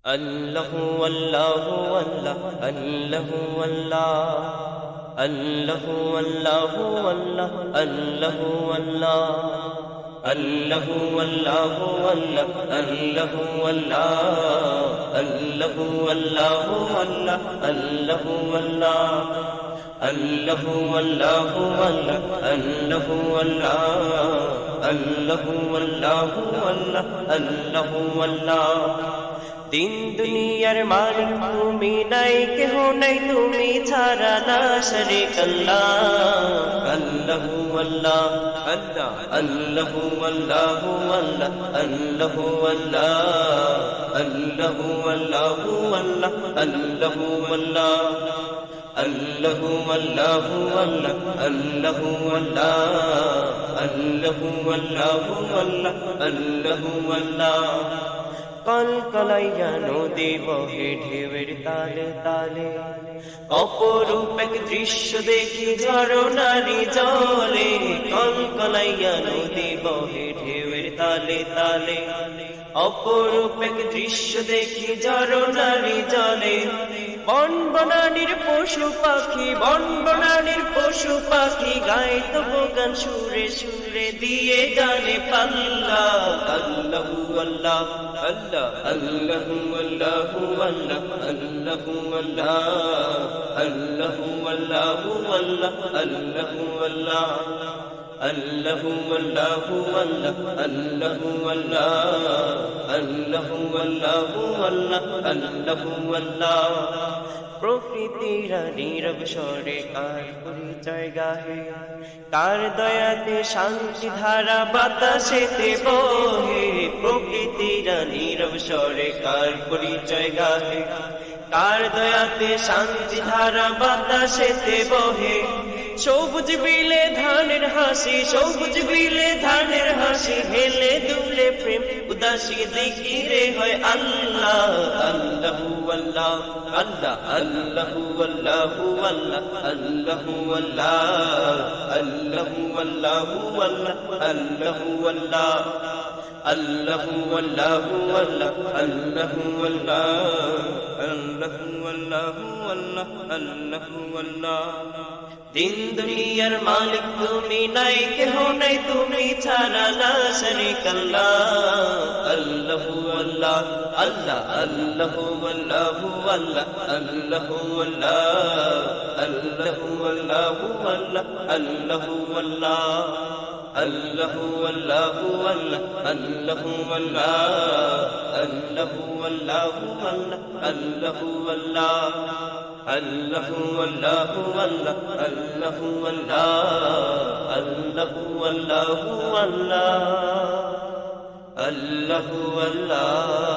আল্লাহু আল্লাহু আল্লাহ আল্লাহু আল্লাহ আল্লাহু আল্লাহু আল্লাহ আল্লাহু আল্লাহ আল্লাহু আল্লাহু আল্লাহ আল্লাহু আল্লাহ আল্লাহু আল্লাহু আল্লাহ আল্লাহু আল্লাহ আল্লাহু আল্লাহু আল্লাহ আল্লাহু আল্লাহ আল্লাহু আল্লাহু আল্লাহ আল্লাহু আল্লাহ তিন দুনিয়ার মালিক তুমি নাই কেহ নাই তুমি ছাড়া না শরীক আল্লাহ আল্লাহু আল্লাহ আল্লাহ আল্লাহু আল্লাহু আল্লাহ আল্লাহু আল্লাহ আল্লাহু আল্লাহু আল্লাহ আল্লাহু আল্লাহ আল্লাহু আল্লাহু আল্লাহ আল্লাহু আল্লাহ আল্লাহু আল্লাহু আল্লাহ আল্লাহু আল্লাহ কলকলাইয়া নদী বহে ঢেউয়ের তালে তালে অপরূপ এক দৃশ্য দেখি ঝরনারি জলে কলকলাইয়া নদী বহে ঢেউয়ের তালে তালে অপরূপ এক দৃশ্য দেখি ঝরনারি জলে বন বনানীর পশু পাখি বন বনানীর পশু পাখি গায় তবু গান সুরে সুরে দিয়ে গানে পাল্লা আল্লাহু আল্লাহ আল্লাহ আল্লাহু আল্লাহু আল্লাহ আল্লাহু আল্লাহ আল্লাহু আল্লাহু আল্লাহ আল্লাহু আল্লাহ আল্লাহু আল্লাহু আল্লাহ আল্লাহু আল্লাহ আল্লাহু আল্লাহু আল্লাহ আল্লাহু আল্লাহ প্রকৃতির নীরব স্বরে কার পরিচয় গাহে কার দয়াতে শান্তি ধারা বাতাসেতে বহে প্রকৃতির নীরব স্বরে কার পরিচয় গাহে কার দয়াতে শান্তি ধারা বাতাসেতে বহে সবুজ বিলে ধানের হাসি সবুজ বিলে ধানের হাসি হেলে দুলে প্রেম উদাসী জিকিরে হয় আল্লাহ আল্লাহু আল্লাহ আল্লাহ আল্লাহু আল্লাহু আল্লাহ আল্লাহু আল্লাহ আল্লাহু আল্লাহু আল্লাহ আল্লাহু আল্লাহ আল্লাহু আল্লাহু আল্লাহ আল্লাহু আল্লাহ আল্লাহু আল্লাহু আল্লাহ আল্লাহু আল্লাহ তিন দুনিয়ার মালিক তুমি নাই কেহ নাই তুমি ছাড়া না শরীক আল্লাহ আল্লাহু আল্লাহ আল্লাহ আল্লাহু আল্লাহু আল্লাহ আল্লাহু আল্লাহ আল্লাহু আল্লাহু আল্লাহ আল্লাহু আল্লাহ আল্লাহু আল্লাহু আল্লাহ আল্লাহু আল্লাহ আল্লাহু আল্লাহু আল্লাহ আল্লাহু আল্লাহ আল্লাহু আল্লাহু আল্লাহ আল্লাহু আল্লাহ আল্লাহু আল্লাহু আল্লাহ আল্লাহু আল্লাহ